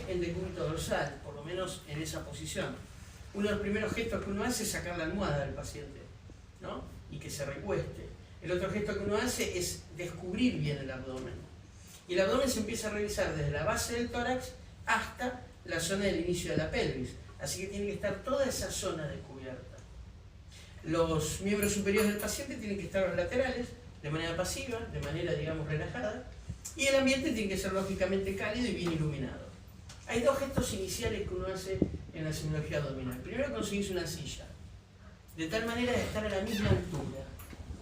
en decúbito dorsal, por lo menos en esa posición. Uno de los primeros gestos que uno hace es sacar la almohada del paciente, ¿no? Y que se recueste. El otro gesto que uno hace es descubrir bien el abdomen. Y el abdomen se empieza a revisar desde la base del tórax hasta la zona del inicio de la pelvis. Así que tiene que estar toda esa zona descubierta. Los miembros superiores del paciente tienen que estar a los laterales, de manera pasiva, de manera, digamos, relajada. Y el ambiente tiene que ser lógicamente cálido y bien iluminado. Hay dos gestos iniciales que uno hace en la semiología abdominal. Primero, conseguirse una silla, de tal manera de estar a la misma altura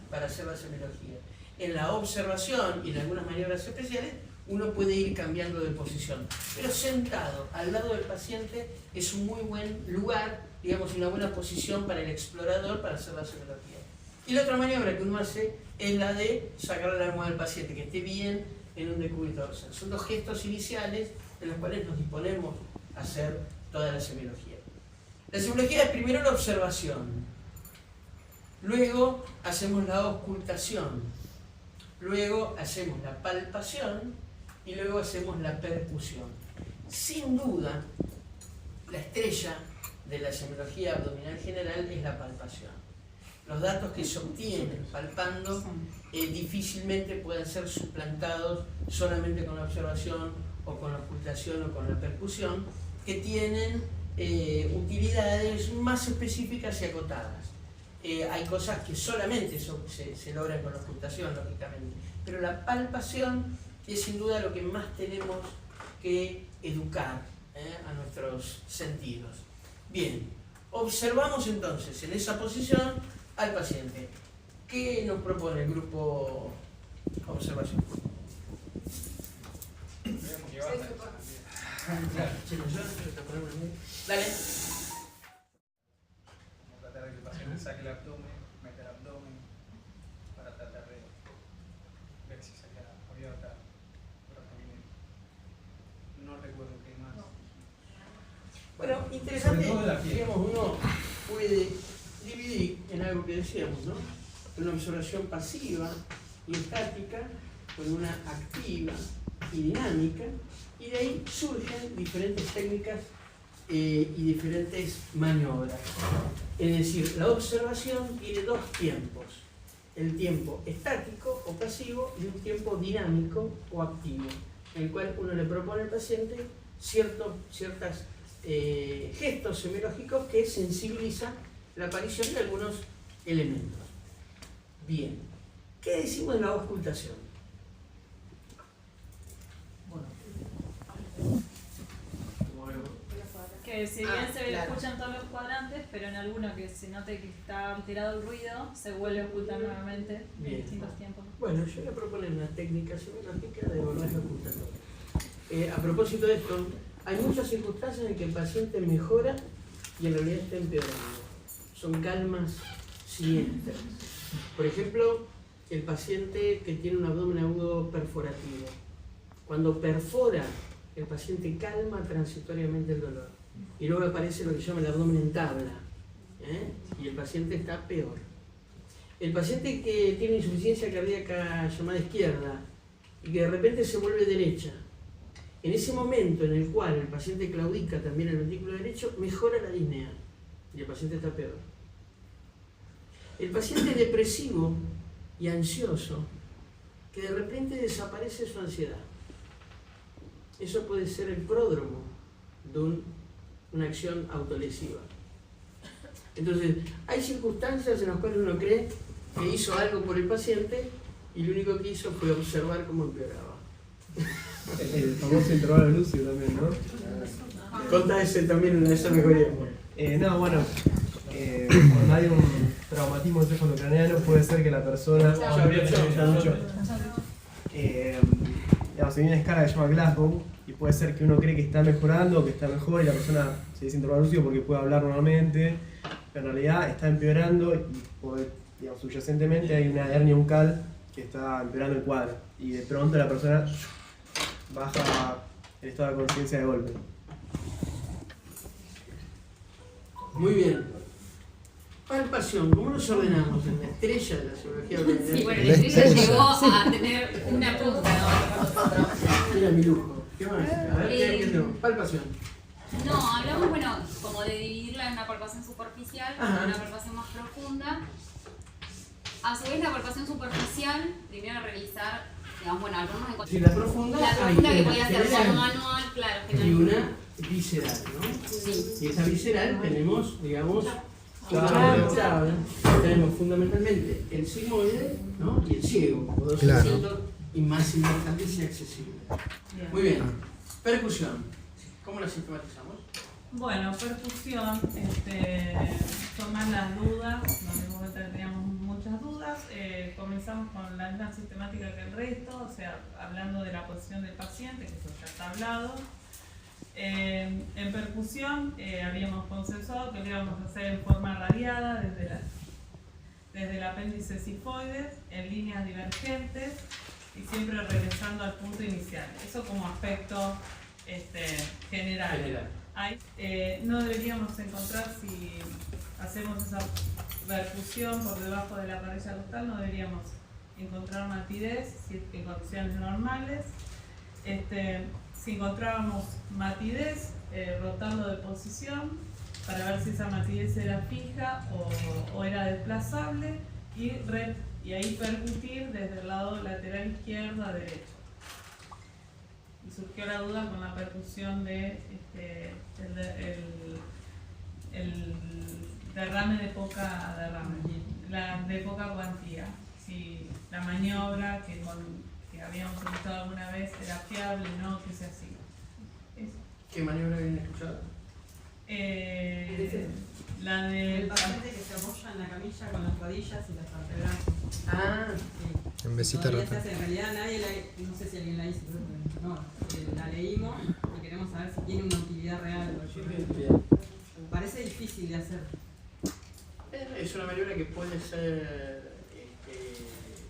para hacer la semiología. En la observación y en algunas maniobras especiales, uno puede ir cambiando de posición. Pero sentado al lado del paciente es un muy buen lugar, digamos, una buena posición para el explorador para hacer la semiología. Y la otra maniobra que uno hace es la de sacar la almohada del paciente, que esté bien en un decúbito dorsal. Son dos gestos iniciales en los cuales nos disponemos a hacer toda la semiología. La semiología es primero la observación, luego hacemos la auscultación, luego hacemos la palpación y luego hacemos la percusión. Sin duda, la estrella de la semiología abdominal general es la palpación. Los datos que se obtienen palpando difícilmente pueden ser suplantados solamente con la observación o con la ocultación o con la percusión, que tienen utilidades más específicas y acotadas. Hay cosas que solamente se logran con la ocultación, lógicamente, pero la palpación es sin duda lo que más tenemos que educar a nuestros sentidos. Bien, observamos entonces en esa posición al paciente. ¿Qué nos propone el grupo observación? Dale. Vamos a tratar de que el paciente saque el abdomen, meta el abdomen, para tratar de ver si saca abierta por abdomen. No recuerdo qué más. Bueno, interesante, digamos, uno puede dividir en algo que decíamos, ¿no? Una observación pasiva y estática, con una activa y dinámica, y de ahí surgen diferentes técnicas y diferentes maniobras. Es decir, la observación tiene dos tiempos: el tiempo estático o pasivo y un tiempo dinámico o activo, en el cual uno le propone al paciente ciertos gestos semiológicos que sensibilizan la aparición de algunos elementos. Bien, ¿qué decimos de la auscultación? Que si bien se escuchan todos los cuadrantes, pero en alguno que se note que está alterado el ruido, se vuelve a ocultar nuevamente en distintos tiempos. Bueno, yo le propongo una técnica semiológica de volver ocultatoria. A propósito de esto, hay muchas circunstancias en que el paciente mejora y en realidad está empeorando. Son calmas siniestras. Por ejemplo, el paciente que tiene un abdomen agudo perforativo. Cuando perfora, el paciente calma transitoriamente el dolor. Y luego aparece lo que se llama el abdomen en tabla. Y el paciente está peor. El paciente que tiene insuficiencia cardíaca llamada izquierda y que de repente se vuelve derecha, en ese momento en el cual el paciente claudica también el ventrículo derecho, mejora la disnea y el paciente está peor. El paciente depresivo y ansioso, que de repente desaparece su ansiedad. Eso puede ser el pródromo de una acción autolesiva. Entonces, hay circunstancias en las cuales uno cree que hizo algo por el paciente y lo único que hizo fue observar cómo empeoraba. El famoso intervalo lúcido también, ¿no? Contá ese también, esa mejoría. No, bueno, cuando hay un traumatismo encefalocraneano puede ser que la persona... digamos, hay una escala que se llama Glasgow y puede ser que uno cree que está mejorando, que está mejor y la persona se dice intervalo lúcido porque puede hablar normalmente, pero en realidad está empeorando y digamos, subyacentemente hay una hernia uncal que está empeorando el cuadro y de pronto la persona baja el estado de conciencia de golpe. Muy bien. Palpación, ¿cómo nos ordenamos en la estrella de la semiología abdominal? Sí, bueno, la estrella llegó a tener una punta, ¿no? Era mi lujo. ¿Qué más? A ver, ¿qué tenemos? Palpación. No, hablamos, bueno, como de dividirla en una palpación superficial y una palpación más profunda. A su vez, la palpación superficial, primero revisar, digamos, bueno, algunos encontramos. Sí, la profunda que podía ser como manual, claro. Y una visceral, ¿no? Sí. Y esa visceral tenemos, digamos, tenemos fundamentalmente el sigmoide, ¿no? Y el ciego, como dos elementos y más importantes y accesibles. Muy bien. Percusión. ¿Cómo la sistematizamos? Bueno, percusión, son más las dudas, nos dimos cuenta que teníamos muchas dudas. Comenzamos con la misma sistemática que el resto, o sea, hablando de la posición del paciente, que eso ya está hablado. En percusión habíamos consensuado que lo íbamos a hacer en forma radiada desde el apéndice cifoides, en líneas divergentes y siempre regresando al punto inicial. Eso como aspecto general. No deberíamos encontrar, si hacemos esa percusión por debajo de la parrilla costal, no deberíamos encontrar matidez en condiciones normales. Si encontrábamos matidez, rotando de posición para ver si esa matidez era fija o era desplazable y ahí percutir desde el lado lateral izquierdo a derecho. Y surgió la duda con la percusión de el derrame de poca de poca cuantía. Si la maniobra que habíamos escuchado alguna vez era fiable, no, que se hacía. ¿Qué maniobra habían escuchado? La del paciente que se apoya en la camilla con las rodillas y las partes Sí. En besita rata. En realidad nadie no sé si alguien la hizo, pero no, la leímos y queremos saber si tiene una utilidad real. Parece difícil de hacer. Es una maniobra que puede ser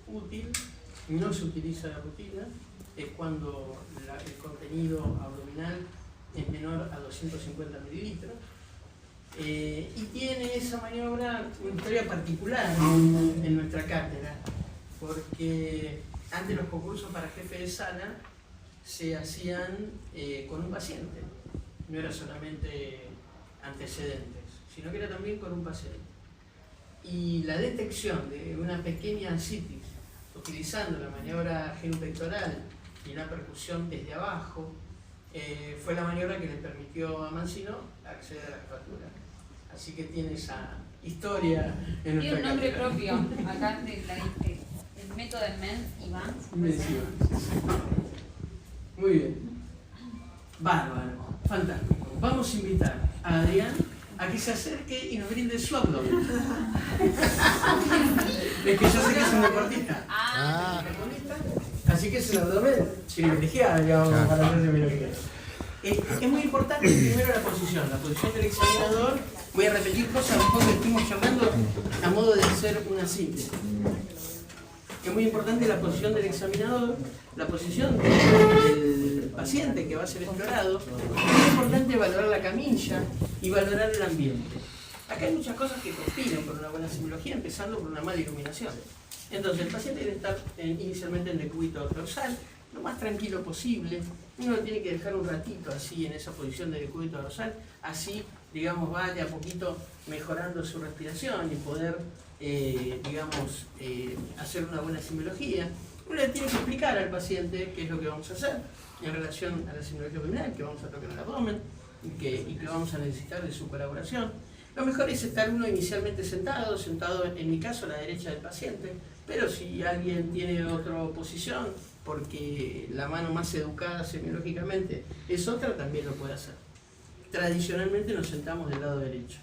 útil, no se utiliza la rutina, es cuando el contenido abdominal es menor a 250 mililitros. Y tiene esa maniobra una historia particular en nuestra cátedra, porque antes los concursos para jefe de sala se hacían con un paciente, no era solamente antecedentes, sino que era también con un paciente. Y la detección de una pequeña ascitis utilizando la maniobra genupectoral y una percusión desde abajo fue la maniobra que le permitió a Mancino acceder a la jefatura. Así que tiene esa historia en nuestra Tiene un nombre cátedra. propio, acá el método de Menz y Vance. Menz y Vance. Muy bien. Bárbaro, fantástico. Vamos a invitar a Adrián a que se acerque y nos brinde su abdomen. Es que yo sé que es un deportista. Así que es un abdomen privilegiado, digamos, para hacerse bien lo que quiera. Es muy importante primero la posición del examinador. Voy a repetir cosas mejor que estuvimos charlando a modo de hacer una síntesis. Es muy importante la posición del examinador, la posición del paciente que va a ser explorado. Es muy importante valorar la camilla y valorar el ambiente. Acá hay muchas cosas que conspiran por una buena semiología, empezando por una mala iluminación. Entonces el paciente debe estar inicialmente en decúbito dorsal, lo más tranquilo posible. Uno tiene que dejar un ratito así en esa posición de decúbito dorsal, así, digamos, va de a poquito mejorando su respiración y poder, hacer una buena semiología. Uno le tiene que explicar al paciente qué es lo que vamos a hacer en relación a la semiología abdominal, que vamos a tocar el abdomen y que vamos a necesitar de su colaboración. Lo mejor es estar uno inicialmente sentado en mi caso a la derecha del paciente, pero si alguien tiene otra posición, porque la mano más educada semiológicamente es otra, también lo puede hacer. Tradicionalmente nos sentamos del lado derecho.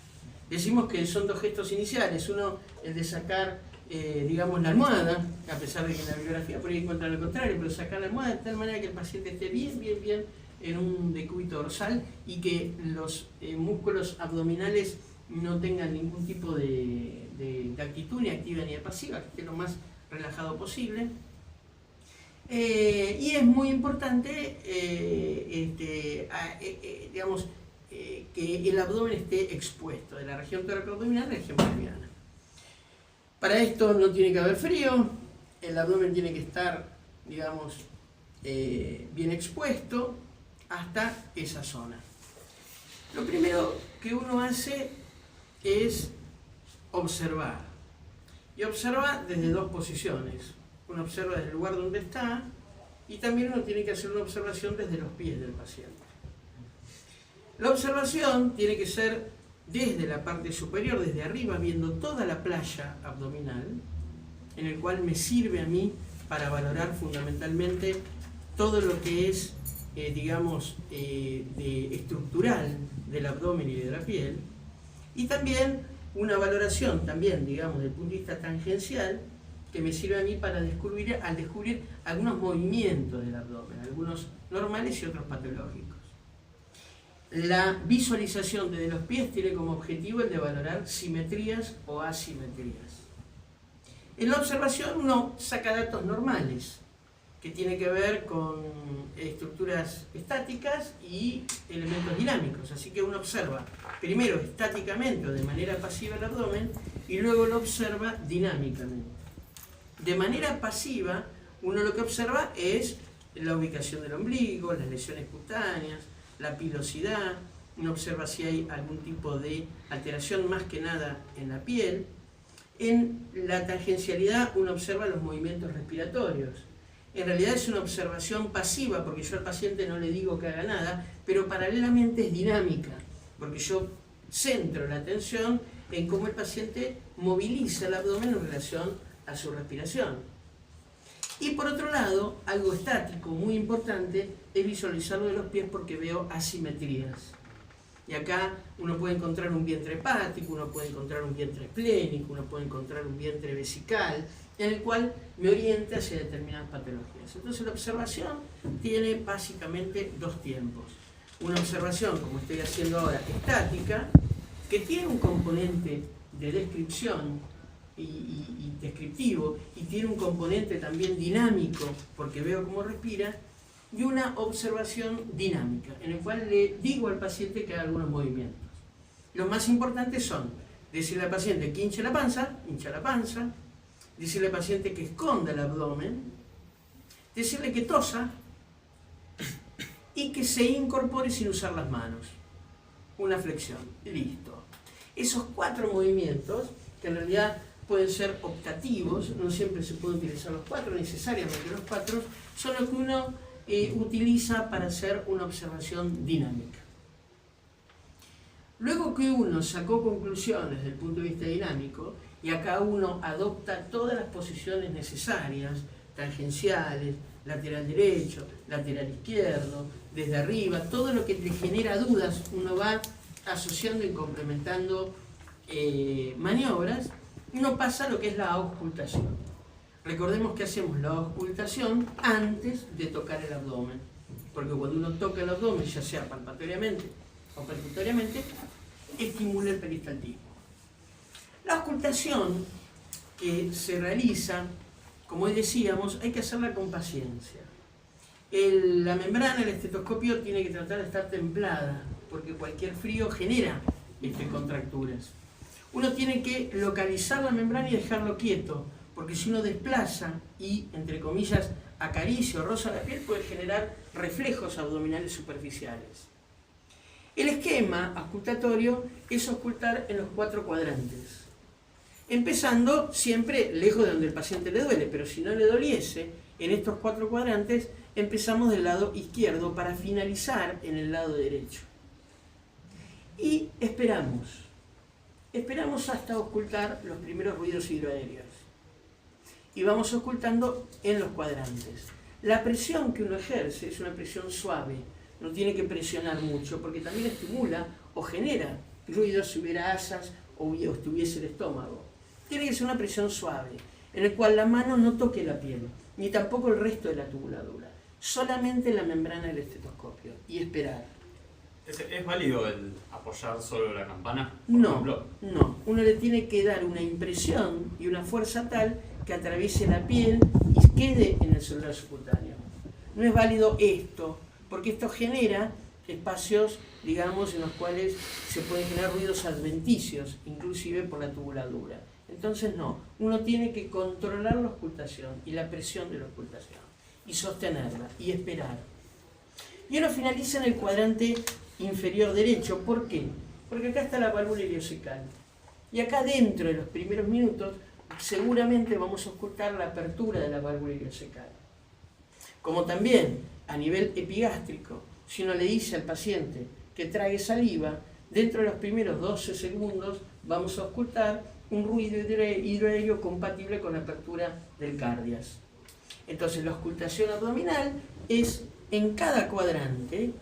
Decimos que son dos gestos iniciales, uno el de sacar, la almohada, a pesar de que en la bibliografía por ahí encuentran lo contrario, pero sacar la almohada de tal manera que el paciente esté bien en un decúbito dorsal y que los músculos abdominales no tengan ningún tipo de actitud ni activa ni pasiva, que esté lo más relajado posible. Y es muy importante que el abdomen esté expuesto, de la región toracoabdominal a la región pelviana. Para esto no tiene que haber frío, el abdomen tiene que estar, bien expuesto, hasta esa zona. Lo primero que uno hace es observar. Y observa desde dos posiciones. Uno observa desde el lugar donde está y también uno tiene que hacer una observación desde los pies del paciente. La observación tiene que ser desde la parte superior, desde arriba, viendo toda la playa abdominal, en el cual me sirve a mí para valorar fundamentalmente todo lo que es, estructural del abdomen y de la piel, y también una valoración también, digamos, desde el punto de vista tangencial, que me sirve a mí para descubrir algunos movimientos del abdomen, algunos normales y otros patológicos. La visualización desde los pies tiene como objetivo el de valorar simetrías o asimetrías. En la observación uno saca datos normales, que tiene que ver con estructuras estáticas y elementos dinámicos. Así que uno observa primero estáticamente o de manera pasiva el abdomen y luego lo observa dinámicamente. De manera pasiva, uno lo que observa es la ubicación del ombligo, las lesiones cutáneas, la pilosidad, uno observa si hay algún tipo de alteración más que nada en la piel. En la tangencialidad uno observa los movimientos respiratorios. En realidad es una observación pasiva, porque yo al paciente no le digo que haga nada, pero paralelamente es dinámica, porque yo centro la atención en cómo el paciente moviliza el abdomen en relación a su respiración. Y por otro lado, algo estático muy importante es visualizarlo de los pies porque veo asimetrías. Y acá uno puede encontrar un vientre hepático, uno puede encontrar un vientre esplénico, uno puede encontrar un vientre vesical, en el cual me orienta hacia determinadas patologías. Entonces la observación tiene básicamente dos tiempos. Una observación, como estoy haciendo ahora, estática, que tiene un componente de descripción y descriptivo, y tiene un componente también dinámico, porque veo cómo respira, y una observación dinámica, en el cual le digo al paciente que haga algunos movimientos. Los más importantes son decirle al paciente que hincha la panza, decirle al paciente que esconda el abdomen, decirle que tosa y que se incorpore sin usar las manos. Una flexión, listo. Esos 4 movimientos, que en realidad pueden ser optativos, no siempre se pueden utilizar los 4, necesariamente los 4, son los que uno utiliza para hacer una observación dinámica. Luego que uno sacó conclusiones desde el punto de vista dinámico, y acá uno adopta todas las posiciones necesarias, tangenciales, lateral derecho, lateral izquierdo, desde arriba, todo lo que te genera dudas, uno va asociando y complementando maniobras, uno pasa a lo que es la auscultación. Recordemos que hacemos la auscultación antes de tocar el abdomen, porque cuando uno toca el abdomen, ya sea palpatoriamente o percutoriamente, estimula el peristaltismo. La auscultación que se realiza, como hoy decíamos, hay que hacerla con paciencia. La membrana, el estetoscopio, tiene que tratar de estar templada, porque cualquier frío genera contracturas. Uno tiene que localizar la membrana y dejarlo quieto, porque si uno desplaza y, entre comillas, acaricia o roza la piel, puede generar reflejos abdominales superficiales. El esquema auscultatorio es auscultar en los 4 cuadrantes, empezando siempre lejos de donde el paciente le duele, pero si no le doliese, en estos 4 cuadrantes empezamos del lado izquierdo para finalizar en el lado derecho. Y esperamos hasta auscultar los primeros ruidos hidroaéreos. Y vamos auscultando en los cuadrantes. La presión que uno ejerce es una presión suave, no tiene que presionar mucho, porque también estimula o genera ruidos si hubiera asas o estuviese el estómago. Tiene que ser una presión suave, en la cual la mano no toque la piel, ni tampoco el resto de la tubuladura, solamente la membrana del estetoscopio, y esperar. ¿Es válido el apoyar solo la campana? No. Uno le tiene que dar una impresión y una fuerza tal que atraviese la piel y quede en el celular subcutáneo. No es válido esto, porque esto genera espacios, digamos, en los cuales se pueden generar ruidos adventicios, inclusive por la tubuladura. Entonces no, uno tiene que controlar la auscultación y la presión de la auscultación, y sostenerla, y esperar. Y uno finaliza en el cuadrante inferior derecho. ¿Por qué? Porque acá está la válvula iliocecal. Y acá dentro de los primeros minutos seguramente vamos a ocultar la apertura de la válvula iliocecal. Como también a nivel epigástrico, si uno le dice al paciente que trague saliva, dentro de los primeros 12 segundos vamos a ocultar un ruido hidroaéreo compatible con la apertura del cardias. Entonces la ocultación abdominal es en cada cuadrante,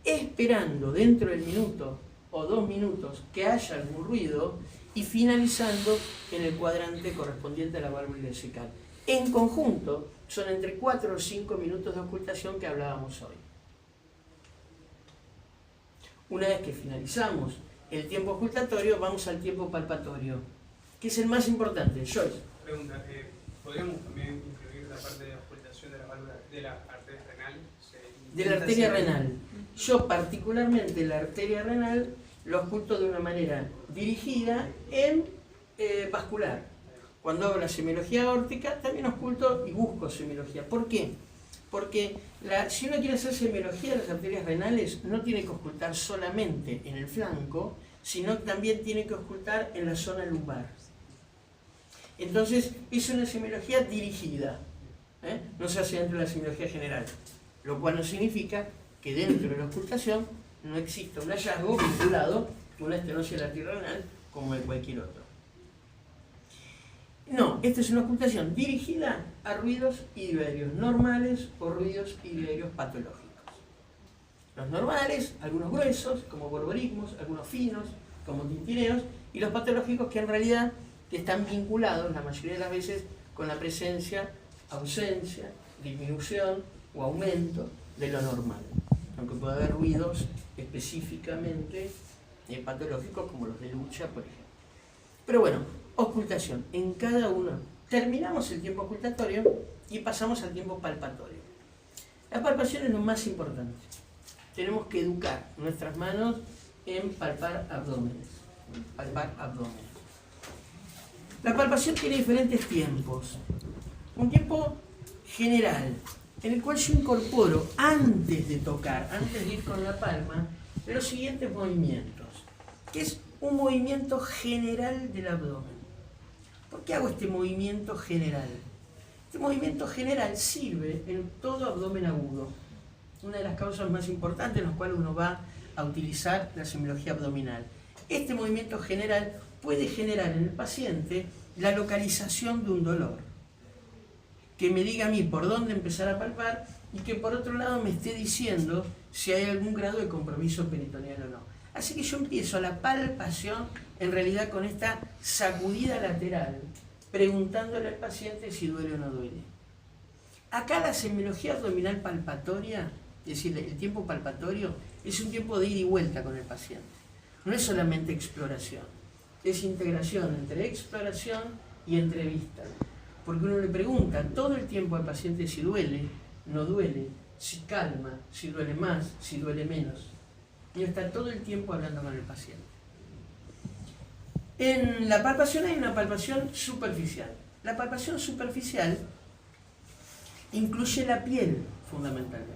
esperando dentro del minuto o 2 minutos que haya algún ruido y finalizando en el cuadrante correspondiente a la válvula iliocecal. En conjunto son entre 4 o 5 minutos de ocultación que hablábamos hoy. Una vez que finalizamos el tiempo ocultatorio, vamos al tiempo palpatorio, que es el más importante. Joyce. Pregunta, ¿podríamos también incluir la parte de ocultación de la válvula de la arteria renal? De la arteria renal. Yo particularmente la arteria renal lo oculto de una manera dirigida en vascular. Cuando hago la semiología aórtica también oculto y busco semiología. ¿Por qué? Porque si uno quiere hacer semiología de las arterias renales, no tiene que ocultar solamente en el flanco, sino que también tiene que ocultar en la zona lumbar. Entonces, es una semiología dirigida. No se hace dentro de la semiología general. Lo cual no significa que dentro de la ocultación no exista un hallazgo vinculado con una estenosis de la arteria renal como de cualquier otro. No, esta es una ocultación dirigida a ruidos hidroaéreos normales o ruidos hidroaéreos patológicos. Los normales, algunos gruesos, como borborismos, algunos finos, como tintineos, y los patológicos que en realidad están vinculados la mayoría de las veces con la presencia, ausencia, disminución o aumento de lo normal. Aunque puede haber ruidos específicamente patológicos como los de lucha, por ejemplo. Pero bueno, ocultación en cada uno. Terminamos el tiempo ocultatorio y pasamos al tiempo palpatorio. La palpación es lo más importante. Tenemos que educar nuestras manos en palpar abdómenes. Palpar abdómenes. La palpación tiene diferentes tiempos. Un tiempo general, en el cual yo incorporo, antes de tocar, antes de ir con la palma, los siguientes movimientos, que es un movimiento general del abdomen. ¿Por qué hago este movimiento general? Este movimiento general sirve en todo abdomen agudo. Una de las causas más importantes en las cuales uno va a utilizar la semiología abdominal. Este movimiento general puede generar en el paciente la localización de un dolor. Que me diga a mí por dónde empezar a palpar y que por otro lado me esté diciendo si hay algún grado de compromiso peritoneal o no. Así que yo empiezo la palpación en realidad con esta sacudida lateral, preguntándole al paciente si duele o no duele. Acá la semiología abdominal palpatoria, es decir, el tiempo palpatorio, es un tiempo de ida y vuelta con el paciente. No es solamente exploración, es integración entre exploración y entrevista. Porque uno le pregunta todo el tiempo al paciente si duele, no duele, si calma, si duele más, si duele menos. Y está todo el tiempo hablando con el paciente. En la palpación hay una palpación superficial. La palpación superficial incluye la piel, fundamentalmente.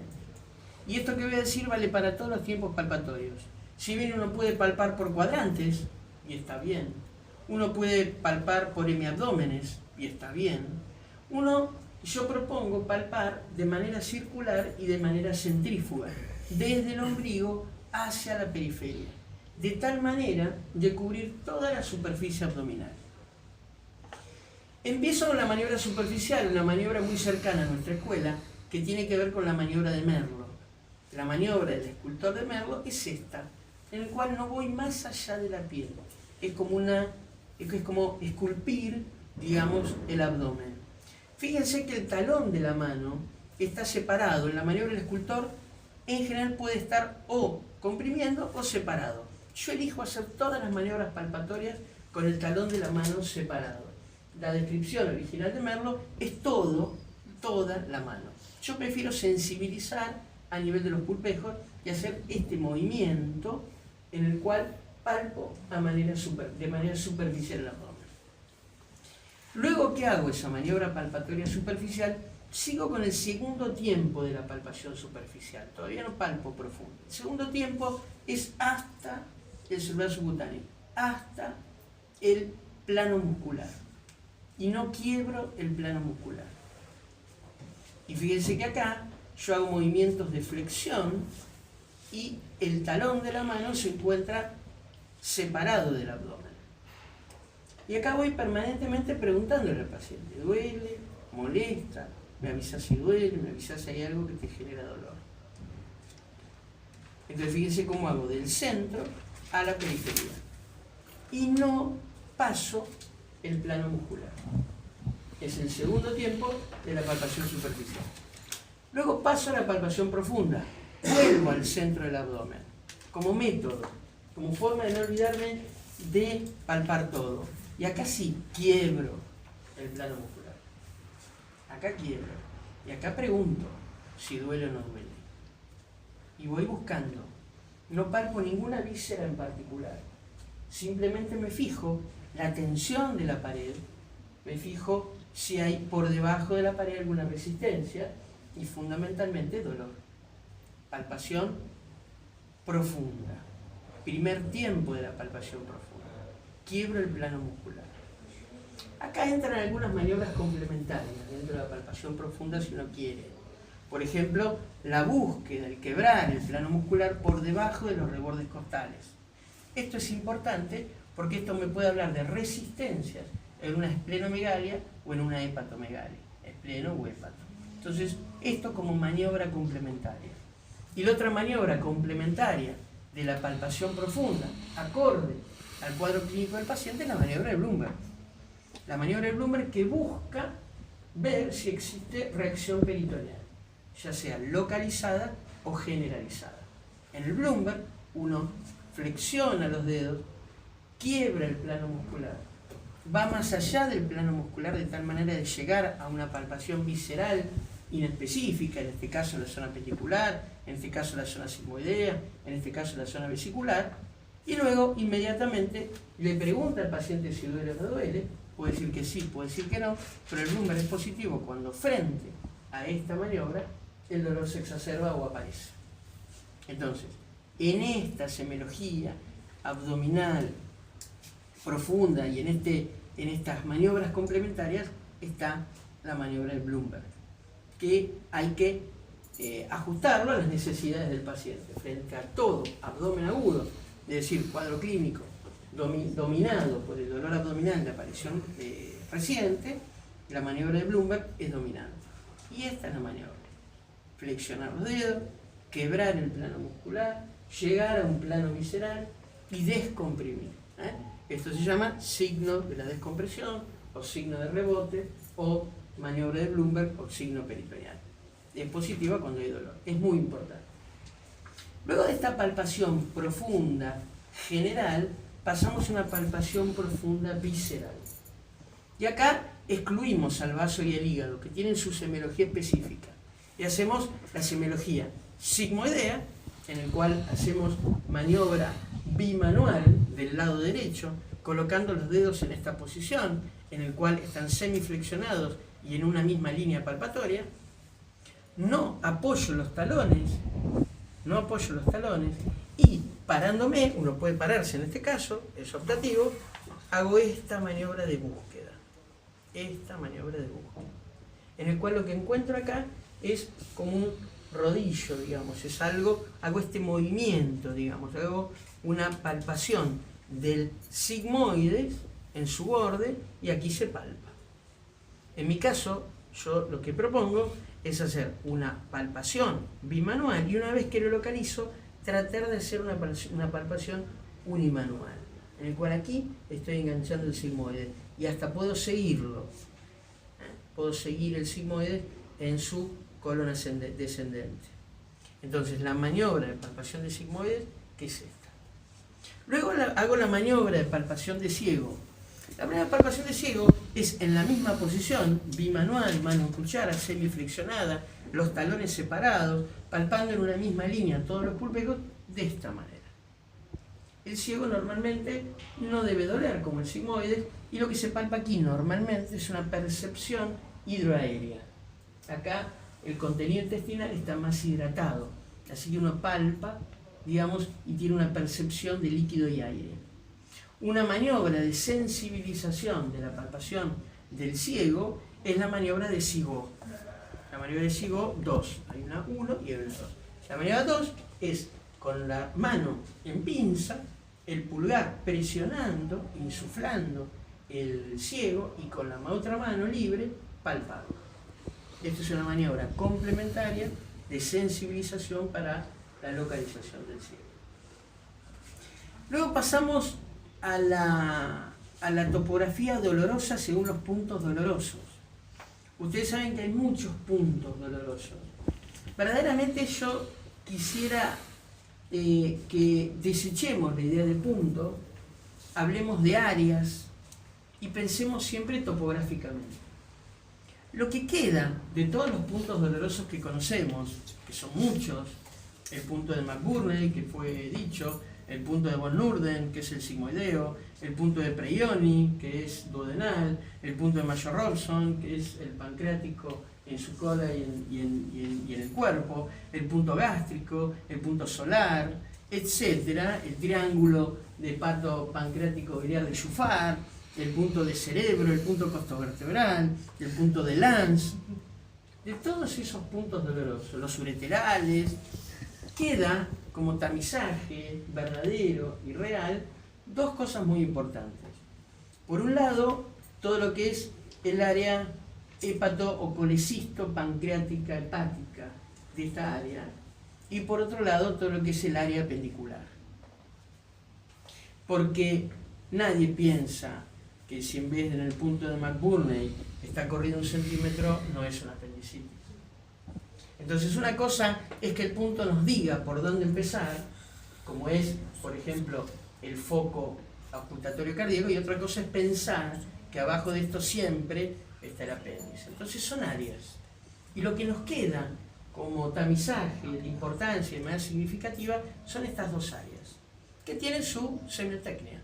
Y esto que voy a decir vale para todos los tiempos palpatorios. Si bien uno puede palpar por cuadrantes, y está bien. Uno puede palpar por hemiabdómenes, y está bien. Yo propongo palpar de manera circular y de manera centrífuga, desde el ombligo hacia la periferia, de tal manera de cubrir toda la superficie abdominal. Empiezo con la maniobra superficial, una maniobra muy cercana a nuestra escuela, que tiene que ver con la maniobra de Merlo. La maniobra del escultor de Merlo es esta, en el cual no voy más allá de la piel. Es como esculpir, digamos, el abdomen. Fíjense que el talón de la mano está separado. En la maniobra del escultor, en general puede estar o comprimiendo o separado. Yo elijo hacer todas las maniobras palpatorias con el talón de la mano separado. La descripción original de Merlo es toda la mano. Yo prefiero sensibilizar a nivel de los pulpejos y hacer este movimiento en el cual palpo de manera superficial el abdomen. Luego que hago esa maniobra palpatoria superficial, Sigo con el segundo tiempo de la palpación superficial, todavía no palpo profundo. El segundo tiempo es hasta el celular subcutáneo, hasta el plano muscular. Y no quiebro el plano muscular. Y fíjense que acá yo hago movimientos de flexión y el talón de la mano se encuentra separado del abdomen. Y acá voy permanentemente preguntándole al paciente, ¿duele? ¿Molesta? Me avisas si duele, me avisas si hay algo que te genera dolor. Entonces fíjense cómo hago del centro a la periferia. Y no paso el plano muscular. Es el segundo tiempo de la palpación superficial. Luego paso a la palpación profunda. Vuelvo al centro del abdomen. Como método, como forma de no olvidarme de palpar todo. Y acá sí, quiebro el plano muscular. Acá quiebro. Y acá pregunto si duele o no duele. Y voy buscando. No palpo ninguna víscera en particular. Simplemente me fijo la tensión de la pared. Me fijo si hay por debajo de la pared alguna resistencia. Y fundamentalmente dolor. Palpación profunda. Primer tiempo de la palpación profunda. Quiebro el plano muscular. Acá entran algunas maniobras complementarias dentro de la palpación profunda si uno quiere. Por ejemplo, la búsqueda, el quebrar el plano muscular por debajo de los rebordes costales. Esto es importante porque esto me puede hablar de resistencias en una esplenomegalia o en una hepatomegalia. Espleno o hepato. Entonces, esto como maniobra complementaria. Y la otra maniobra complementaria de la palpación profunda, acorde al cuadro clínico del paciente, es la maniobra de Blumberg. La maniobra de Blumberg que busca ver si existe reacción peritoneal, ya sea localizada o generalizada. En el Blumberg, uno flexiona los dedos, quiebra el plano muscular, va más allá del plano muscular de tal manera de llegar a una palpación visceral inespecífica, en este caso la zona pedicular, en este caso la zona sigmoidea, en este caso la zona vesicular, y luego inmediatamente le pregunta al paciente si duele o no duele. Puede decir que sí, puede decir que no, pero el número es positivo cuando frente a esta maniobra el dolor se exacerba o aparece. Entonces, en esta semiología abdominal profunda y en estas maniobras complementarias está la maniobra de Blumberg, que hay que ajustarlo a las necesidades del paciente frente a todo abdomen agudo, es decir, cuadro clínico dominado por el dolor abdominal de aparición reciente. La maniobra de Blumberg es dominante. Y esta es la maniobra. Flexionar los dedos, quebrar el plano muscular, llegar a un plano visceral y descomprimir. Esto se llama signo de la descompresión, o signo de rebote, o maniobra de Blumberg, o signo peritoneal. Es positiva cuando hay dolor. Es muy importante. Luego de esta palpación profunda general, pasamos a una palpación profunda visceral. Y acá excluimos al vaso y el hígado, que tienen su semiología específica. Y hacemos la semiología sigmoidea, en el cual hacemos maniobra bimanual del lado derecho, colocando los dedos en esta posición, en el cual están semiflexionados y en una misma línea palpatoria. No apoyo los talones, y parándome, uno puede pararse en este caso, es optativo, hago esta maniobra de búsqueda. En el cual lo que encuentro acá es como un rodillo, digamos, es algo, hago este movimiento, digamos, hago una palpación del sigmoides en su borde y aquí se palpa. En mi caso, yo lo que propongo es hacer una palpación bimanual y una vez que lo localizo, tratar de hacer una palpación unimanual, en el cual aquí estoy enganchando el sigmoide y hasta puedo seguirlo. Puedo seguir el sigmoide en su colon descendente. Entonces, la maniobra de palpación de sigmoide, ¿qué es esta? Luego hago la maniobra de palpación de ciego. La primera palpación de ciego es en la misma posición, bimanual, mano en cuchara, semiflexionada, los talones separados, palpando en una misma línea todos los pulpecos, de esta manera. El ciego normalmente no debe doler como el sigmoide, y lo que se palpa aquí normalmente es una percepción hidroaérea. Acá el contenido intestinal está más hidratado, así que uno palpa, digamos, y tiene una percepción de líquido y aire. Una maniobra de sensibilización de la palpación del ciego es la maniobra de Sigot. La maniobra de Sigot 2. Hay una 1 y hay una 2. La maniobra 2 es con la mano en pinza, el pulgar presionando, insuflando el ciego y con la otra mano libre palpando. Esta es una maniobra complementaria de sensibilización para la localización del ciego. Luego pasamos a la topografía dolorosa según los puntos dolorosos. Ustedes saben que hay muchos puntos dolorosos. Verdaderamente yo quisiera que desechemos la idea de punto, hablemos de áreas y pensemos siempre topográficamente. Lo que queda de todos los puntos dolorosos que conocemos, que son muchos, el punto de McBurney, que fue dicho, el punto de von Nurden, que es el sigmoideo, el punto de Preioni, que es duodenal, el punto de Mayer-Robson, que es el pancreático en su cola y en el cuerpo, el punto gástrico, el punto solar, etc., el triángulo de hepato pancreático biliar de Schufart, el punto de cerebro, el punto costovertebral, el punto de Lanz. De todos esos puntos dolorosos, los ureterales, queda como tamizaje verdadero y real dos cosas muy importantes. Por un lado, todo lo que es el área hepato o colecisto pancreática hepática de esta área, y por otro lado todo lo que es el área apendicular. Porque nadie piensa que si en vez de en el punto de McBurney está corrido 1 centímetro, no es una apendicitis. Entonces una cosa es que el punto nos diga por dónde empezar, como es, por ejemplo, el foco auscultatorio cardíaco, y otra cosa es pensar que abajo de esto siempre está el apéndice. Entonces son áreas. Y lo que nos queda como tamizaje de importancia y más significativa son estas dos áreas, que tienen su semiotecnia.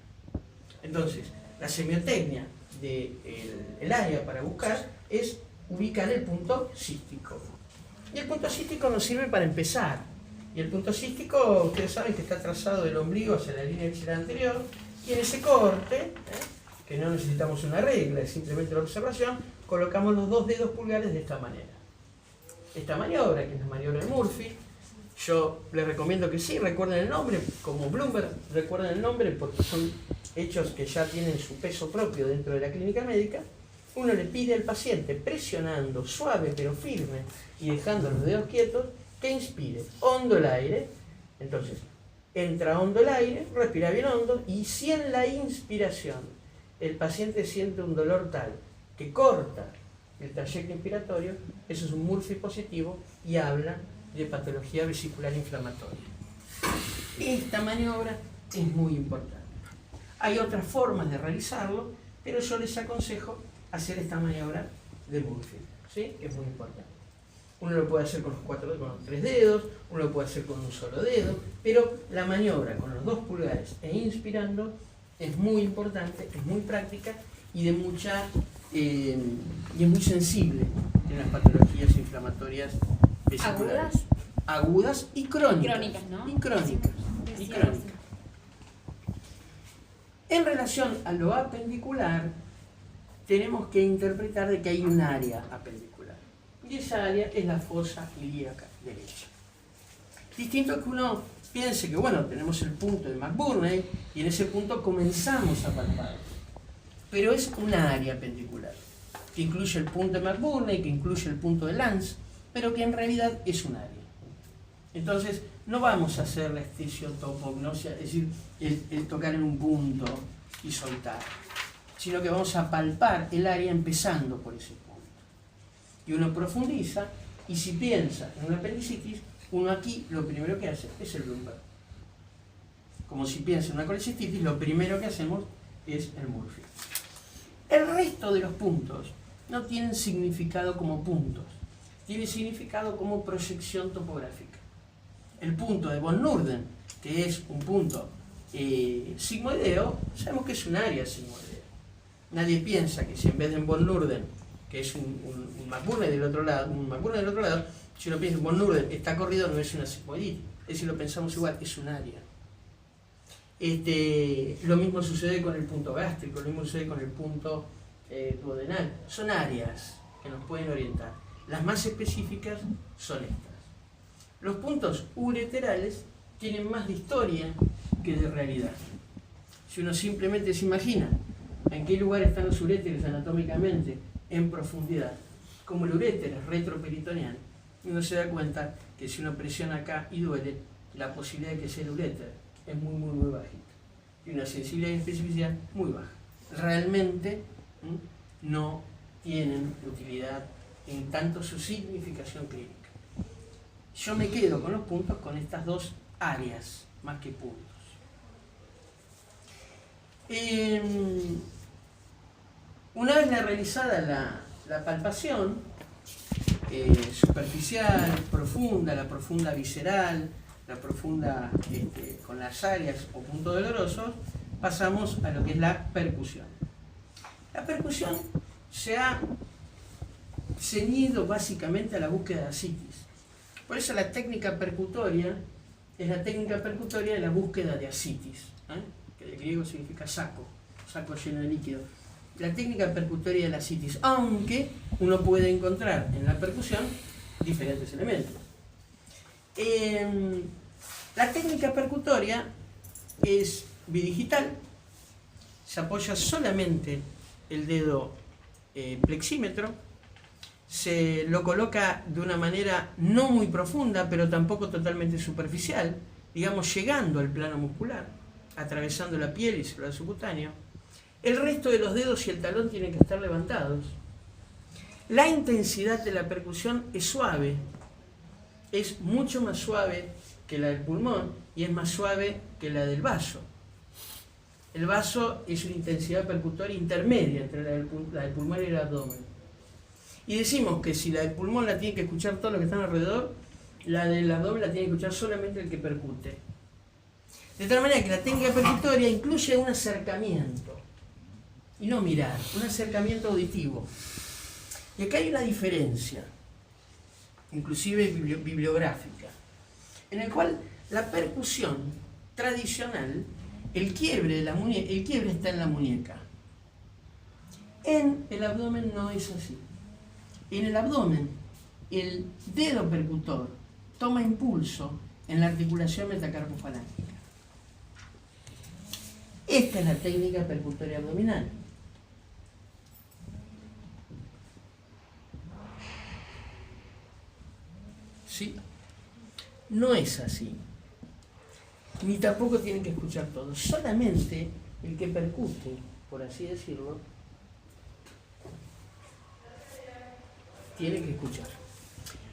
Entonces, la semiotecnia del área para buscar es ubicar el punto cístico. Y el punto cístico nos sirve para empezar. Y el punto cístico, ustedes saben que está trazado del ombligo hacia la línea axilar anterior, y en ese corte, que no necesitamos una regla, es simplemente la observación, colocamos los 2 dedos pulgares de esta manera. Esta maniobra, que es la maniobra de Murphy, yo les recomiendo que sí, recuerden el nombre, como Bloomberg, recuerden el nombre porque son hechos que ya tienen su peso propio dentro de la clínica médica. Uno le pide al paciente, presionando suave pero firme y dejando los dedos quietos, que inspire hondo el aire. Entonces, entra hondo el aire, respira bien hondo, y si en la inspiración el paciente siente un dolor tal que corta el trayecto inspiratorio, eso es un Murphy positivo y habla de patología vesicular inflamatoria. Esta maniobra es muy importante. Hay otras formas de realizarlo, pero yo les aconsejo hacer esta maniobra de Murphy, ¿sí? Que es muy importante. Uno lo puede hacer con los 3 dedos, uno lo puede hacer con un solo dedo, pero la maniobra con los 2 pulgares e inspirando es muy importante, es muy práctica y de mucha y es muy sensible en las patologías inflamatorias vesiculares. Agudas y crónicas. Crónicas, ¿no? Y crónicas. Y crónicas. En relación a lo apendicular, tenemos que interpretar de que hay un área apendicular. Y esa área es la fosa ilíaca derecha. Distinto que uno piense que, bueno, tenemos el punto de McBurney y en ese punto comenzamos a palpar. Pero es una área apendicular, que incluye el punto de McBurney, que incluye el punto de Lanz, pero que en realidad es un área. Entonces, no vamos a hacer la estesiotopognosia, es decir, el tocar en un punto y soltar, sino que vamos a palpar el área empezando por ese punto. Y uno profundiza, y si piensa en una apendicitis, uno aquí lo primero que hace es el Bloomberg. Como si piensa en una colecistitis, lo primero que hacemos es el Murphy. El resto de los puntos no tienen significado como puntos, tienen significado como proyección topográfica. El punto de von Nurden, que es un punto sigmoideo, sabemos que es un área sigmoidea. Nadie piensa que si en vez de en von Nurden que es un McBurney del otro lado, si uno piensa que von Norden está corrido, no es una sigmoidita. Es decir, lo pensamos igual, es un área. Lo mismo sucede con el punto gástrico, lo mismo sucede con el punto duodenal. Son áreas que nos pueden orientar. Las más específicas son estas. Los puntos ureterales tienen más de historia que de realidad. Si uno simplemente se imagina en qué lugar están los uréteres anatómicamente en profundidad, como el uréter es retroperitoneal, uno se da cuenta que si uno presiona acá y duele, la posibilidad de que sea el uréter es muy bajita. Y una sensibilidad y especificidad muy baja. Realmente no tienen utilidad en tanto su significación clínica. Yo me quedo con los puntos, con estas dos áreas, más que puntos. Una vez realizada la palpación superficial, profunda, la profunda visceral, la profunda con las áreas o puntos dolorosos, pasamos a lo que es la percusión. La percusión se ha ceñido básicamente a la búsqueda de ascitis. Por eso la técnica percutoria es la técnica percutoria de la búsqueda de ascitis, que de griego significa saco lleno de líquido. La técnica percutoria de la ascitis, aunque uno puede encontrar en la percusión diferentes elementos. La técnica percutoria es bidigital, se apoya solamente el dedo plexímetro, se lo coloca de una manera no muy profunda, pero tampoco totalmente superficial, digamos llegando al plano muscular, atravesando la piel y celular subcutáneo. El resto de los dedos y el talón tienen que estar levantados. La intensidad de la percusión es suave, es mucho más suave que la del pulmón y es más suave que la del vaso. El vaso es una intensidad percutoria intermedia entre la del pulmón y el abdomen. Y decimos que si la del pulmón la tiene que escuchar todos los que están alrededor, la del abdomen la tiene que escuchar solamente el que percute. De tal manera que la técnica percutoria incluye un acercamiento, y no mirar, un acercamiento auditivo. Y acá hay una diferencia, inclusive bibliográfica, en el cual la percusión tradicional, el quiebre está en la muñeca. En el abdomen no es así. En el abdomen, el dedo percutor toma impulso en la articulación metacarpofalángica. Esta es la técnica percutoria abdominal. ¿Sí? No es así. Ni tampoco tienen que escuchar todos. Solamente el que percute, por así decirlo, tiene que escuchar.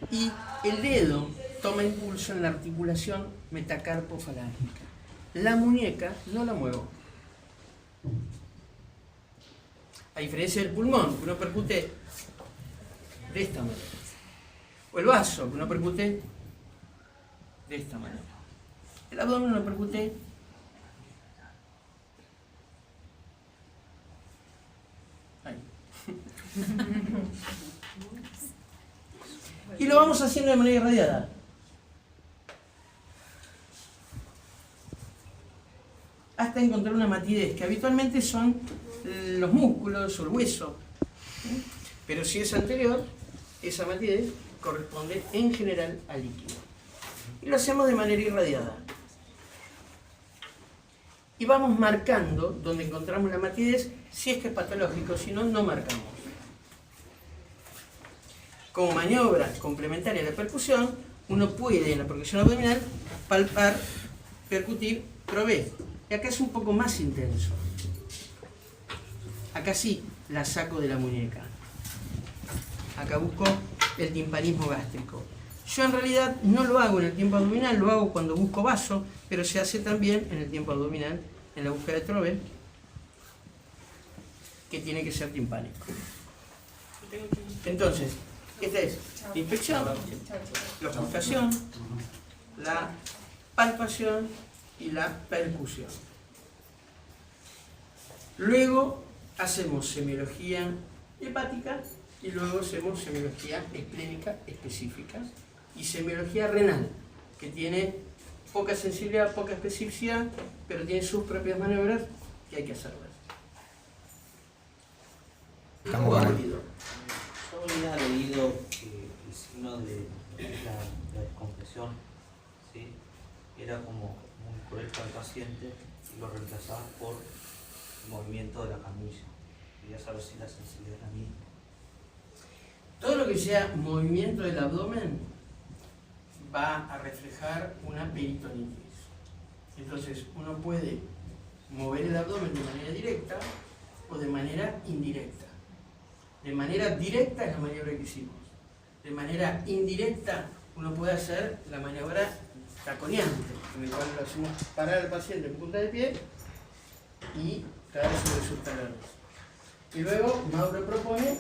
Y el dedo toma impulso en la articulación metacarpofalángica. La muñeca no la muevo. A diferencia del pulmón, que uno percute de esta manera. O el vaso, que uno percute de esta manera. El abdomen uno percute ahí. Y lo vamos haciendo de manera irradiada. Hasta encontrar una matidez, que habitualmente son los músculos o el hueso. Pero si es anterior, esa matidez corresponde en general al líquido. Y lo hacemos de manera irradiada. Y vamos marcando donde encontramos la matidez, si es que es patológico, si no, no marcamos. Como maniobra complementaria a la percusión, uno puede en la percusión abdominal palpar, percutir, probé. Y acá es un poco más intenso. Acá sí la saco de la muñeca. Acá busco el timpanismo gástrico. Yo en realidad no lo hago en el tiempo abdominal, lo hago cuando busco vaso, pero se hace también en el tiempo abdominal, en la búsqueda de Trove, que tiene que ser timpánico. Entonces, esta es la inspección, la ocultación, la palpación y la percusión. Luego hacemos semiología hepática y luego hacemos semiología esplénica específica y semiología renal, que tiene poca sensibilidad, poca especificidad, pero tiene sus propias maniobras que hay que hacerlas. ¿Cómo ha leído? Yo había leído que el signo de la descompresión, ¿sí?, era como muy cruel para el paciente y lo reemplazaba por el movimiento de la camilla. Quería saber si la sensibilidad es la misma. Todo lo que sea movimiento del abdomen va a reflejar una peritonitis. Entonces uno puede mover el abdomen de manera directa o de manera indirecta. De manera directa es la maniobra que hicimos. De manera indirecta uno puede hacer la maniobra taconeante, en el cual lo hacemos parar al paciente en punta de pie y caer sobre sus talones. Y luego Mauro propone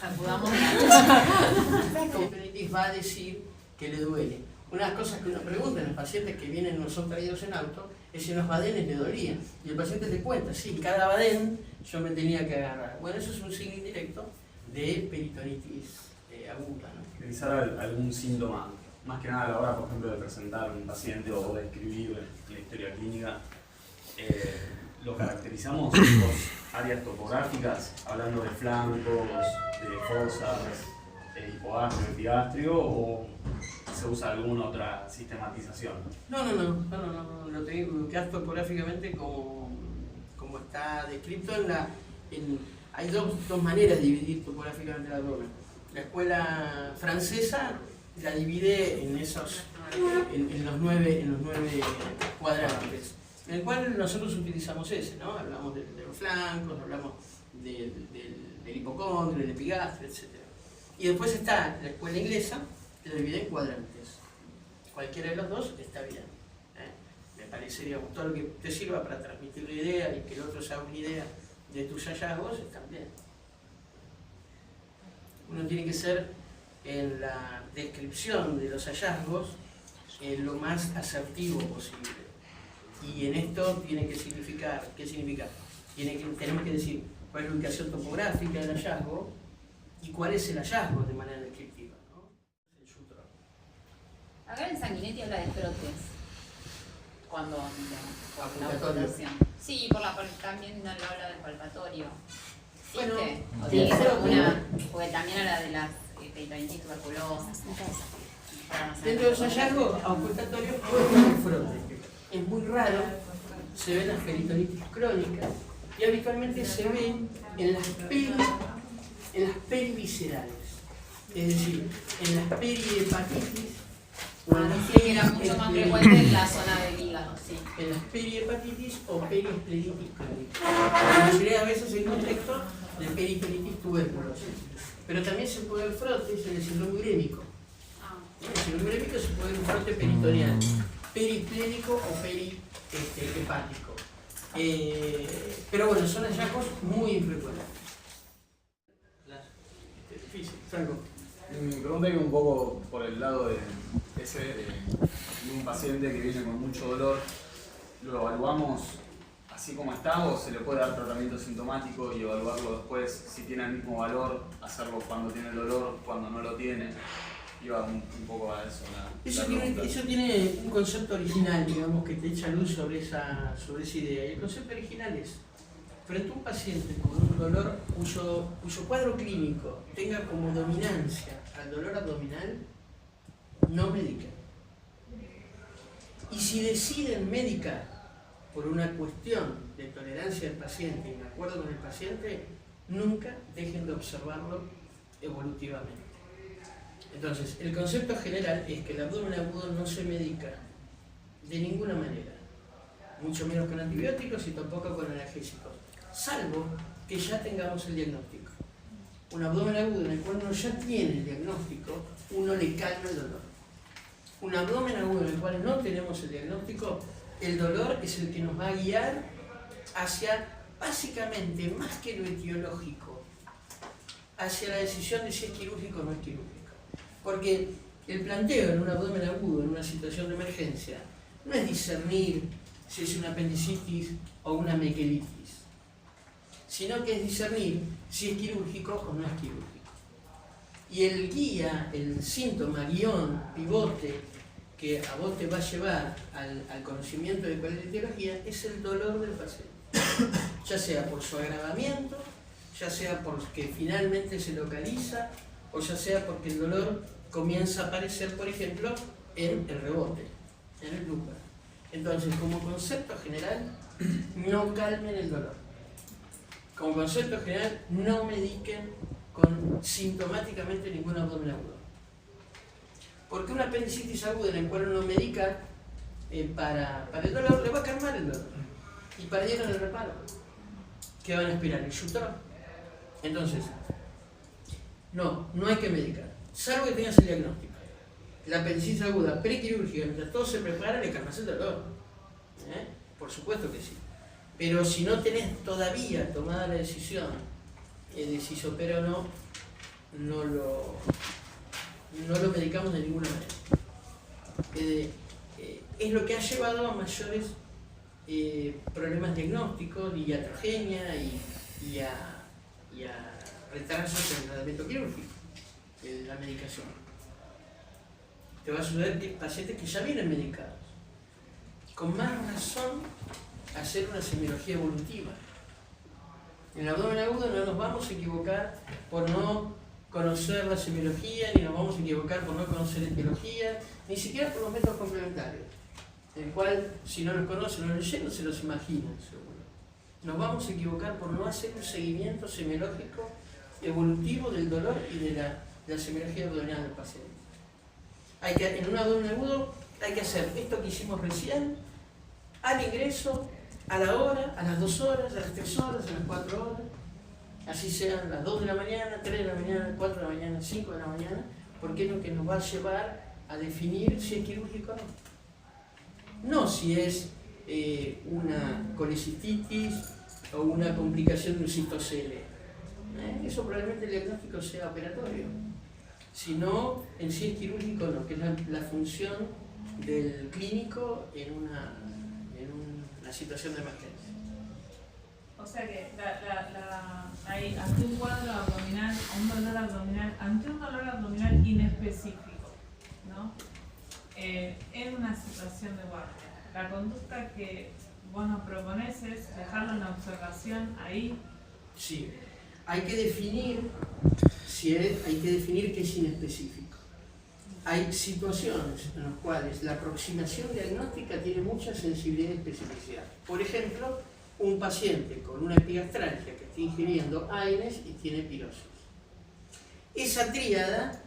Sacudamos la peritonitis va a decir que le duele. Una de las cosas que uno pregunta en los pacientes que vienen no son traídos en auto es si en los badenes le dolían. Y el paciente te cuenta, sí, cada badén yo me tenía que agarrar. Bueno, eso es un signo indirecto de peritonitis aguda, ¿no? Revisar algún síntoma, más que nada a la hora, por ejemplo, de presentar a un paciente o de escribir la historia clínica. Lo caracterizamos por áreas topográficas, hablando de flancos, de fosas, hipogastrio, epigastrio, o se usa alguna otra sistematización. No, lo tengo que topográficamente como está descrito hay dos maneras de dividir topográficamente el abdomen. La escuela francesa la divide en los nueve cuadrantes, en el cual nosotros utilizamos ese, ¿no? Hablamos de los flancos, hablamos del hipocondrio, del epigastrio, etc. Y después está la escuela inglesa, que lo divide en cuadrantes. Cualquiera de los dos está bien. Me parece, digamos, todo lo que te sirva para transmitir la idea y que el otro se haga una idea de tus hallazgos está bien. Uno tiene que ser, en la descripción de los hallazgos, lo más asertivo posible. Y en esto tiene que significar, ¿qué significa? Tenemos que decir cuál es la ubicación topográfica del hallazgo y cuál es el hallazgo de manera descriptiva, ¿no? El Sutro. Acá en Sanguinetti habla de frotes. Cuando la Palpatorio. Sí, también lo habla del palpatorio. Bueno, ¿O tiene que ser porque también habla de las peritonitis tuberculosas. Dentro de los hallazgos auscultatorios puede tener frote. Es muy raro, se ven las peritonitis crónicas y habitualmente se ven en las periviscerales, es decir, en las perihepatitis o en las que era mucho más frecuente en la zona del hígado, sí. En las perihepatitis o periesplenitis crónicas. La mayoría de veces en contexto de perifernitis tuberculosis. Pero también se puede ver frotes en el síndrome urémico. En el síndrome urémico se puede ver un frote peritoneal, perisplénico o perihepático. Pero bueno, son hallazgos muy infrecuentes. Difícil, Franco. Mi pregunta iba un poco por el lado de un paciente que viene con mucho dolor. ¿Lo evaluamos así como está o se le puede dar tratamiento sintomático y evaluarlo después si tiene el mismo valor, hacerlo cuando tiene el dolor, cuando no lo tiene? Iba un poco a eso. Eso tiene un concepto original, digamos, que te echa luz sobre esa idea. Y el concepto original es, frente a un paciente con un dolor cuyo cuadro clínico tenga como dominancia al dolor abdominal, no medican. Y si deciden medicar por una cuestión de tolerancia del paciente y de acuerdo con el paciente, nunca dejen de observarlo evolutivamente. Entonces, el concepto general es que el abdomen agudo no se medica de ninguna manera, mucho menos con antibióticos y tampoco con analgésicos, salvo que ya tengamos el diagnóstico. Un abdomen agudo en el cual uno ya tiene el diagnóstico, uno le calma el dolor. Un abdomen agudo en el cual no tenemos el diagnóstico, el dolor es el que nos va a guiar hacia, básicamente, más que lo etiológico, hacia la decisión de si es quirúrgico o no es quirúrgico. Porque el planteo en un abdomen agudo, en una situación de emergencia, no es discernir si es una apendicitis o una mequelitis, sino que es discernir si es quirúrgico o no es quirúrgico. Y el guía, el síntoma, guión, pivote, que a vos te va a llevar al conocimiento de cuál es la etiología, es el dolor del paciente. Ya sea por su agravamiento, ya sea porque finalmente se localiza, o ya sea porque el dolor comienza a aparecer, por ejemplo, en el rebote, en el lumbar. Entonces, como concepto general, no calmen el dolor. Como concepto general, no mediquen sintomáticamente ningún abdomen agudo. Porque una apendicitis aguda en la cual uno medica para el dolor, le va a calmar el dolor. Y para llegar al reparo, ¿qué van a aspirar? El Sutro. Entonces, no hay que medicar. Salvo que tengas el diagnóstico. La apendicitis aguda prequirúrgica, mientras todo se prepara, le calmas el dolor. Por supuesto que sí. Pero si no tenés todavía tomada la decisión de si se opera o no, no lo medicamos de ninguna manera. Es lo que ha llevado a mayores problemas diagnósticos y iatrogenia y a retrasos en el tratamiento quirúrgico, la medicación. Te va a suceder que pacientes que ya vienen medicados, con más razón, hacer una semiología evolutiva. En el abdomen agudo no nos vamos a equivocar por no conocer la semiología, ni nos vamos a equivocar por no conocer la etiología, ni siquiera por los métodos complementarios, el cual, si no los conocen o no los llegan, se los imaginan, seguro. Nos vamos a equivocar por no hacer un seguimiento semiológico evolutivo del dolor y de la semiología abdominal del paciente. En un abdomen agudo hay que hacer esto que hicimos recién, al ingreso, a la hora, a las 2 horas, a las 3 horas, a las 4 horas, así sean las 2 de la mañana, 3 de la mañana, 4 de la mañana, 5 de la mañana, porque es lo que nos va a llevar a definir si es quirúrgico o no. No si es una colecistitis o una complicación de un cistocele. Eso probablemente el diagnóstico sea operatorio, sino en si es quirúrgico o no, que es la función del clínico en una situación de emergencia. O sea que hay ante un cuadro abdominal, ante un dolor abdominal inespecífico, ¿no? En una situación de guardia, la conducta que vos nos propones es dejarlo en observación ahí. Sí, hay que definir qué es inespecífico. Hay situaciones en las cuales la aproximación diagnóstica tiene mucha sensibilidad y especificidad. Por ejemplo, un paciente con una epigastralgia que está ingiriendo AINES y tiene pirosis. Esa tríada,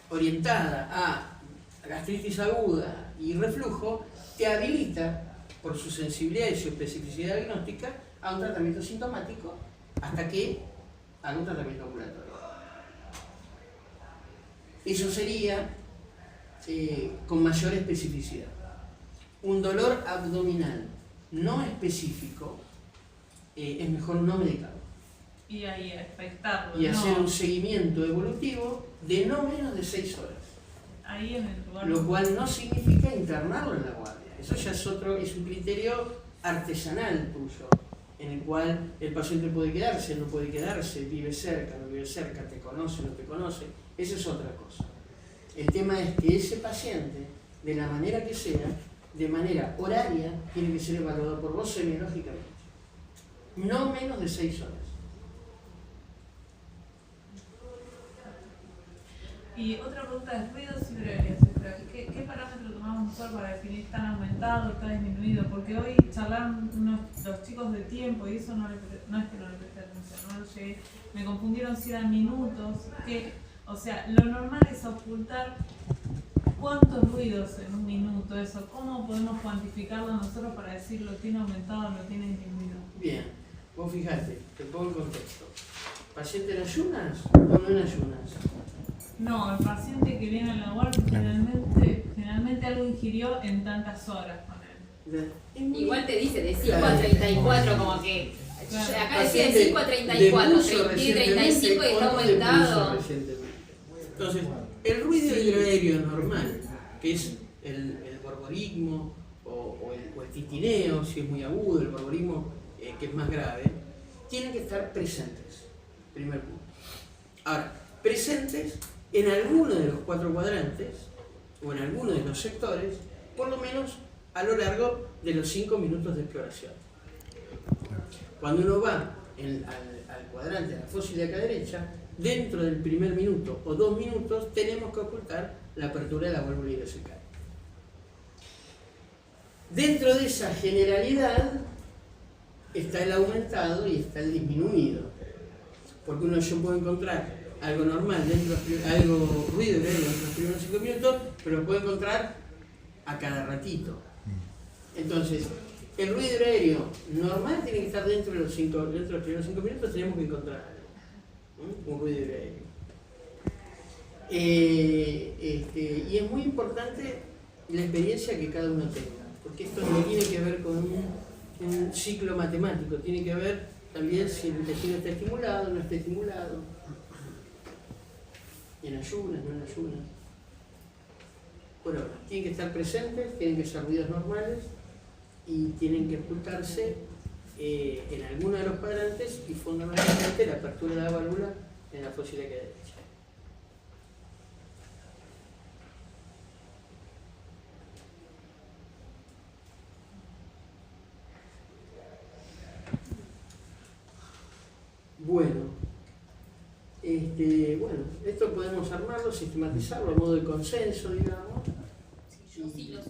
orientada a gastritis aguda y reflujo, te habilita, por su sensibilidad y su especificidad diagnóstica, a un tratamiento sintomático hasta que haga un tratamiento ambulatorio. Eso sería con mayor especificidad. Un dolor abdominal no específico es mejor no medicarlo. Y ahí expectarlo. Y hacer un seguimiento evolutivo de no menos de 6 horas. Ahí en el lugar. Lo cual no significa internarlo en la guardia. Eso ya es un criterio artesanal tuyo, en el cual el paciente puede quedarse, no puede quedarse, vive cerca, no vive cerca, te conoce, no te conoce. Esa es otra cosa. El tema es que ese paciente, de la manera que sea, de manera horaria, tiene que ser evaluado por vos semiológicamente. No menos de 6 horas. Y otra pregunta es ruidos y uremias. ¿Qué parámetro tomamos nosotros para definir tan aumentado, tan disminuido? Porque hoy charlaron los chicos de tiempo y eso no es que no le presté atención, no lo llegué. Me confundieron si eran minutos. O sea, lo normal es ocultar cuántos ruidos en un minuto, eso. ¿Cómo podemos cuantificarlo nosotros para decir lo tiene aumentado o lo tiene disminuido? Bien, vos fijate, te pongo en contexto. ¿Paciente en ayunas o no en ayunas? No, el paciente que viene a la guardia generalmente algo ingirió en tantas horas con él. Igual te dice de 5 a 34, como que Claro. acá decía de 5 a 34, 35 y está aumentado. Entonces, el ruido hidroaéreo normal, que es el borborismo o el titineo, si es muy agudo, el borborismo que es más grave, tienen que estar presentes. Primer punto. Ahora, presentes en alguno de los 4 cuadrantes o en alguno de los sectores, por lo menos a lo largo de los 5 minutos de exploración. Cuando uno va al cuadrante de la fósil de acá derecha, dentro del primer minuto o 2 minutos tenemos que ocultar la apertura de la válvula hidrocecal. Dentro de esa generalidad está el aumentado y está el disminuido. Porque yo puedo encontrar algo normal, algo ruido dentro de los primeros 5 minutos, pero lo puedo encontrar a cada ratito. Entonces, el ruido aéreo normal tiene que estar dentro de los primeros 5 minutos, tenemos que encontrar un ruido aéreo. Y es muy importante la experiencia que cada uno tenga, porque esto no tiene que ver con un ciclo matemático, tiene que ver también si el intestino está estimulado o no está estimulado, en ayunas, no en ayunas. Bueno, tienen que estar presentes, tienen que ser ruidos normales y tienen que ocultarse en alguno de los cuadrantes y fundamentalmente la apertura de la válvula en la fósil de acá derecha. Bueno, esto podemos armarlo, sistematizarlo a modo de consenso, digamos. Sí, yo sí lo